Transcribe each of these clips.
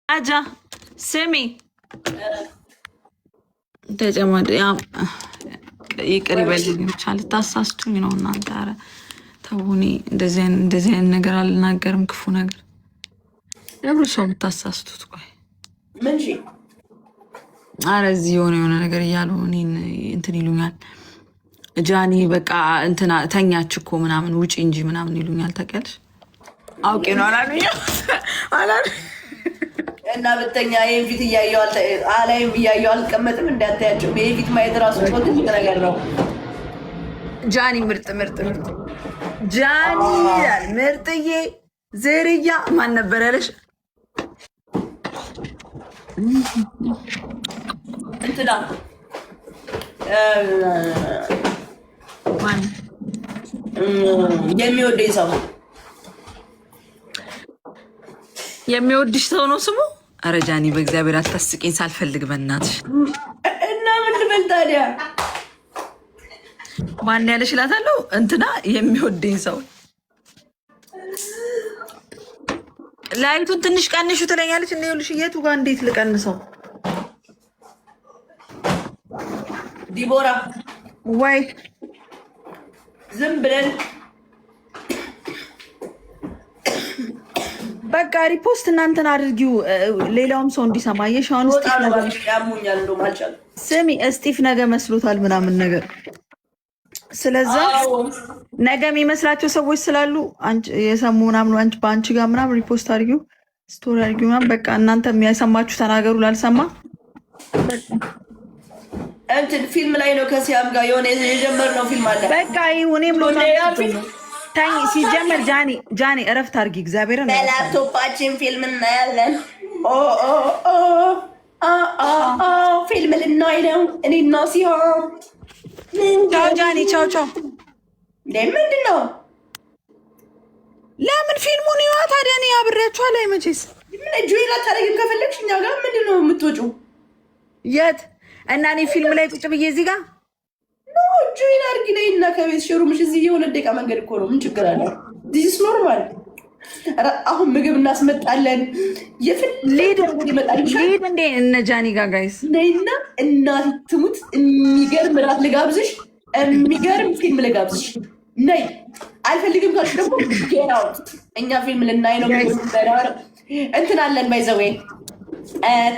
አጃ ስሚ ተጨማሪ ይቅር ይበልኝ ብቻ ልታሳስቱኝ ነው እናንተ። ኧረ ተውኔ እንደዚህ አይነት ነገር አልናገርም። ክፉ ነገር ለብሩ ሰው የምታሳስቱት። ቆይ ምን? ኧረ እዚህ የሆነ ነገር እያሉ እኔን እንትን ይሉኛል። ጃኒ በቃ እንትና ተኛች እኮ ምናምን ውጪ እንጂ ምናምን ይሉኛል። ታውቂያለሽ አውቄ ነው አላሉ እና ብተኛ ይሄን ፊት እያየሁ አላይም እያየሁ አልቀመጥም። እንዳታያቸው ይሄ ፊት ማየት ራሱ ጮት ነገር ነው። ጃኒ ምርጥ ጃኒ ይላል። ምርጥዬ ዝርያ ማን ነበር ያለሽ? እንትና የሚወደኝ ሰው የሚወድሽ ሰው ነው ስሙ። ኧረ ጃኒ በእግዚአብሔር አታስቂኝ ሳልፈልግ በእናትሽ። እና ምን ልበል ታዲያ? ማን ያለሽ እላታለሁ። እንትና የሚወደኝ ሰው ላይቱን ትንሽ ቀንሹ ትለኛለች። እንደ ይኸውልሽ የቱ ጋር እንዴት ልቀንሰው? ዲቦራ ወይ ዝም ብለን በቃ ሪፖስት እናንተን አድርጊው፣ ሌላውም ሰው እንዲሰማ። የሻውን ያሙኛል እንደውም አልቻልኩም። ስሚ እስጢፍ ነገ መስሎታል ምናምን ነገር። ስለዛ ነገ የሚመስላቸው ሰዎች ስላሉ የሰሙ ምናምን አንቺ በአንቺ ጋር ምናምን ሪፖስት አድርጊው፣ ስቶሪ አድርጊው ምናምን። በቃ እናንተ የሰማችሁ ተናገሩ፣ ላልሰማ እንትን ፊልም ላይ ነው ከሲያም ጋር የሆነ የጀመርነው ፊልም አለ። በቃ እኔም ሎታ ታኝ ሲጀመር ጃኒ እረፍት አድርጊ። እግዚአብሔርን በላፕቶፓችን ፊልም እናያለን። ፊልም ልናይ ነው እኔና ሲሆን። ቻው ጃኒ፣ ቻው። ምንድን ነው? ለምን ፊልሙን ይዋ ታዲያ? እኔ አብሬያችኋ ላይ መቼስ ምን ጆይን አታደርጊም? ከፈለግሽ እኛ ጋር ምንድን ነው የምትወጪው? የት እና እኔ ፊልም ላይ ቁጭ ብዬ እዚህ ጋር ጆይን አድርጊ ነይ እና ከቤት ሽሩምሽ እዚህ የሆነ ደቂቃ መንገድ እኮ ነው። ምን ችግር አለ? ዲስ ኖርማል። አሁን ምግብ እናስመጣለን። ሊድ እንዴ እነ ጃኒ ጋር ጋይስ ነይና እናት ትሙት የሚገርም ራት ልጋብዝሽ፣ የሚገርም ፊልም ልጋብዝሽ። ነይ አልፈልግም ካልሽ ደግሞ ጌራው እኛ ፊልም ልናይ ነው። እንትን አለን ባይዘዌ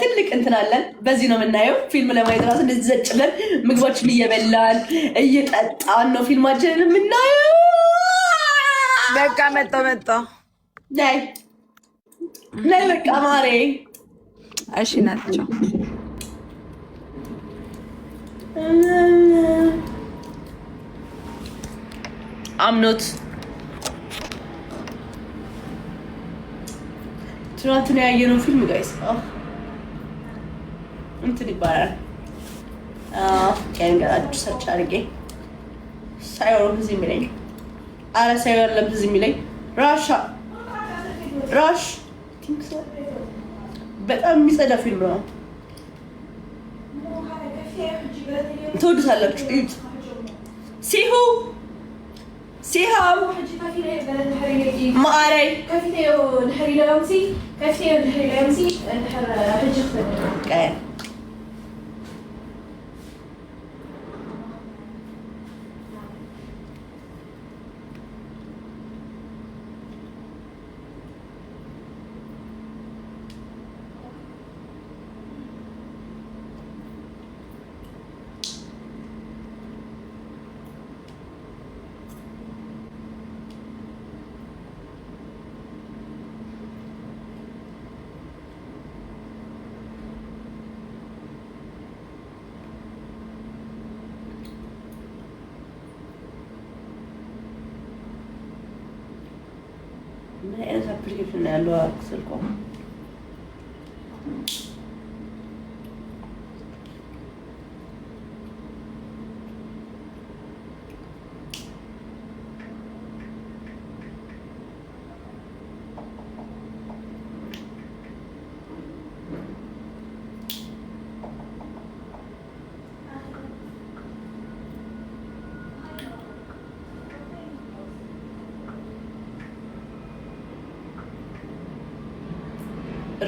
ትልቅ እንትን አለን። በዚህ ነው የምናየው። ፊልም ለማየት ራሱ እንደዚህ ዘጭ ብለን ምግባችን እየበላን እየጠጣን ነው ፊልማችንን የምናየው። በቃ መጣ ነይ በቃ ማሬ። እሺ ናቸው አምኖት ትናንትና ያየነው ፊልም ጋይስ እንትን ይባላል። ከእንገራችሁ ሰርች አድርጌ ሳይሆን እዚህ የሚለኝ አረ ሳይሆን ለምን እዚህ የሚለኝ ራሽ በጣም የሚጸዳ ፊልም ነው። ትወዱታላችሁ። እዩት። ሲሃም ማአረይ ምን አይነት አፕሊኬሽን ነው ያለው ስልኳ?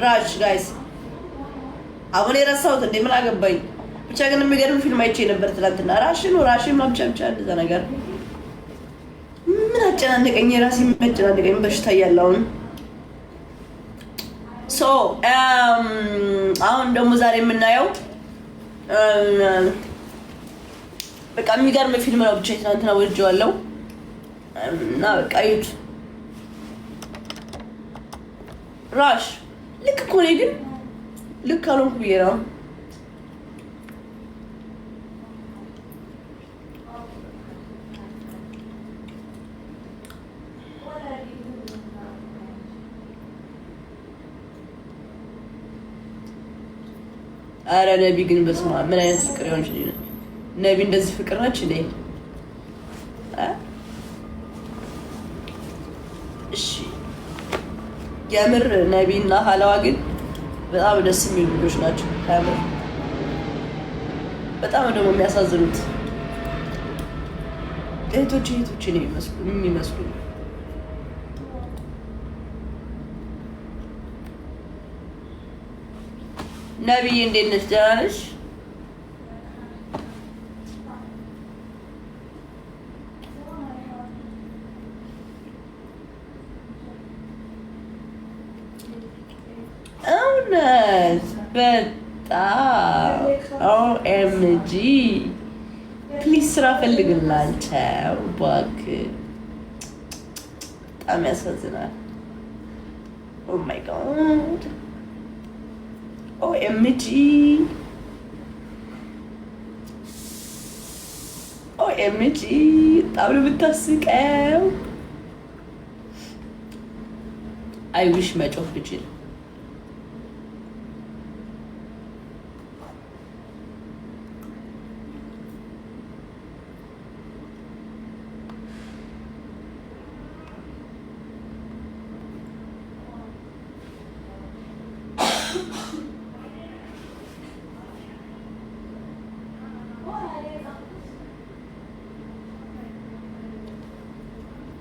ራሽ ጋይስ አሁን የረሳሁት እንዴ ምን አገባኝ። ብቻ ግን የሚገርም ፊልም አይቼ ነበር ትናንትና። ራሽን ማምጫምጫ እንደዛ ነገር ምን አጨናነቀኝ። የራሴ የሚያጨናነቀኝ በሽታ እያለውን አሁን ደግሞ ዛሬ የምናየው በቃ የሚገርም ፊልም ነው። ብቻ ትናንትና ወድጄዋለሁ እና በቃ እዩት። ራሽ ልክ እኮ ነኝ ግን ልክ አልሆንኩ ብዬ ነው። አረ ነቢ ግን በስመ አብ ምን አይነት ፍቅር ይሆን ይችላል? ነቢ እንደዚህ ፍቅር ነች እንዴ? እሺ የምር ነቢና ሀላዋ ግን በጣም ደስ የሚሉ ልጆች ናቸው። ከምር በጣም ደግሞ የሚያሳዝኑት እህቶች ነው የሚመስሉ ነቢይ እንዴት ነሽ? ደህና ነሽ? እውነት በጣም ኦኤምጂ ፕሊዝ ስራ ፈልግላቸው እባክህ። በጣም ያሳዝናል። ኦ ማይ ጋድ ኦኤምጂ ኦኤምጂ በጣም ነው የምታስቀው። አይ ዊሽ መጮህ ብችል።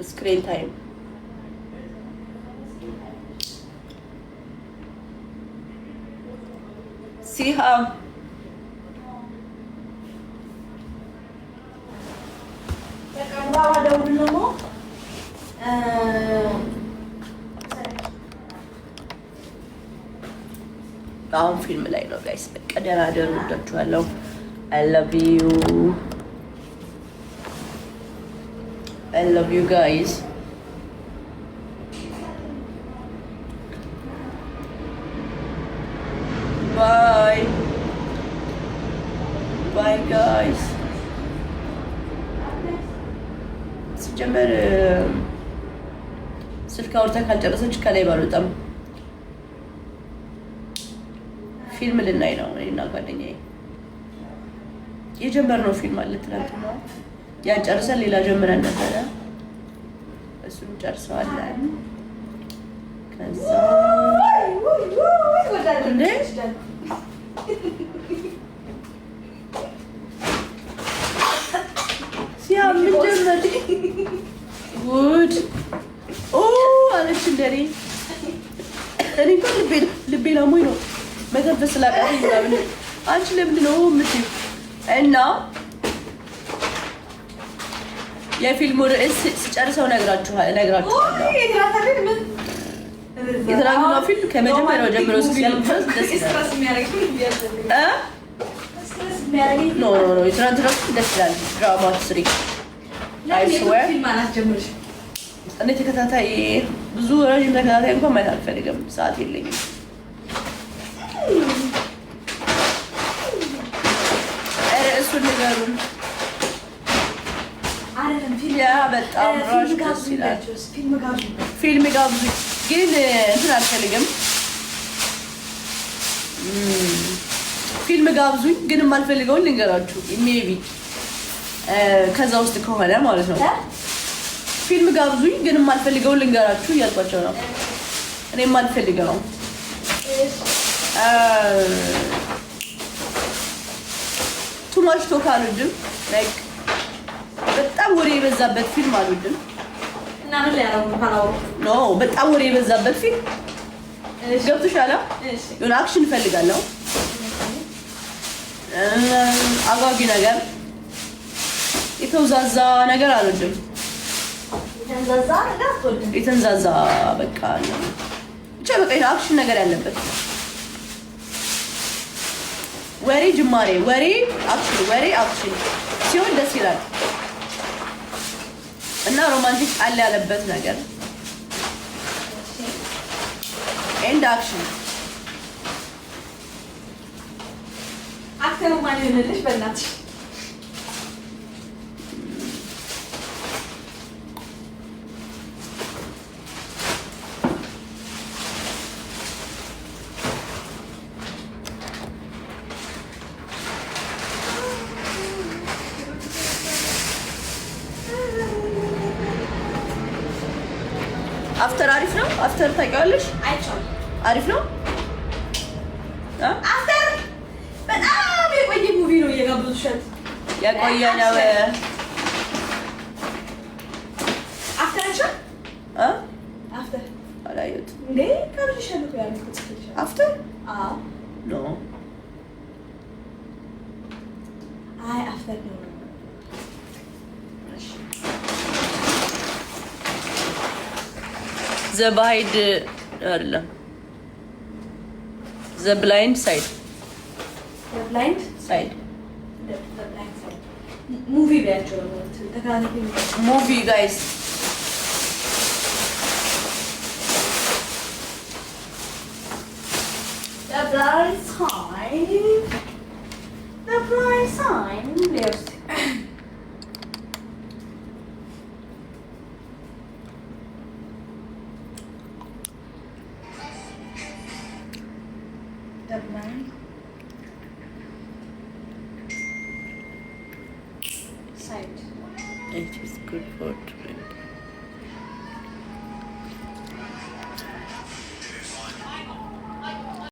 ስክሪን ታይም ሲሃም አሁን ፊልም ላይ ነው ጋይስ። በቃ ደህና ደሩ። ወዳችኋለሁ። I love you. I love you guys. Bye. Bye guys. ሲጀመር ስልክ አውርታ ካልጨረሰች ከላይ ባልወጣም ፊልም ልናይ ነው እኔና ጓደኛዬ። የጀመርነው ፊልም አለ ትናንትና ያን ጨርሰን ሌላ ጀምረን ነበረ። እሱን ጨርሰዋለን። ከዛ እንዴ ሲያምን ጀመር ጉድ ኦ አለች እንደኔ። እኔ እኮ ልቤ ላሞኝ ነው መተንፈስ ስላቃተኝ ምናምን። አንቺ ለምንድን ነው የምትይው? እና የፊልሙ ርዕስ ስጨርሰው እነግራችኋለሁ። የትናንትናው ፊልም ከመጀመሪያው ጀምሮ እስኪያልቅ ድረስ ደስ ይላል። ኖ የትናንትናው ፊልም ደስ ይላል። ድራማ ስሪ አይስዌር እኔ ተከታታይ ብዙ ረዥም ተከታታይ እንኳን ማየት አልፈልግም፣ ሰዓት የለኝም። ርዕሱን ንገሩን። ያ በጣም ራሽ ደስ ይላል። ፊልም ጋብዙ ግን እንትን አልፈልግም። ፊልም ጋብዙኝ ግን የማልፈልገውን ልንገራችሁ። ሜቢ ከዛ ውስጥ ከሆነ ማለት ነው። ፊልም ጋብዙኝ ግን የማልፈልገውን ልንገራችሁ እያልኳቸው ነው። እኔ የማልፈልገው ቱማች ቶክ አልወድም። ላይክ በጣም ወሬ የበዛበት ፊልም አልወድም። ኖ በጣም ወሬ የበዛበት ፊልም ገብቶሻል? የሆነ አክሽን እፈልጋለሁ። አጓጊ ነገር፣ የተውዛዛ ነገር አልወድም። የተንዛዛ በቃ ብቻ በቃ አክሽን ነገር ያለበት ወሬ ጅማሬ፣ ወሬ አክሽን፣ ወሬ አክሽን ሲሆን ደስ ይላል እና ሮማንቲክ ቃል ያለበት ነገር ኤንድ አክሽን። አክተሩ ማን ይሆንልሽ በእናትሽ? አፍተር አሪፍ ነው። አፍተር ታውቂዋለሽ? አይቻልም። አሪፍ ነው። አፍተር በጣም የቆየ ሙቪ ነው። እየጋበዙሻት የቆየ ነው። አፍተር አይቻልም። አፍተር አላየሁትም እንዴ? ካብልሻለሁ ያልኩት አፍተር ኖ። አይ አፍተር ነው። ዘ ባይድ አይደለም፣ ዘ ብላይንድ ሳይድ። ብላይንድ ሳይድ ሙቪ ቢያቸው ተከታታይ ሙቪ ጋይስ። The blind side. The blind side. Yes. The blind side. It is good for drink.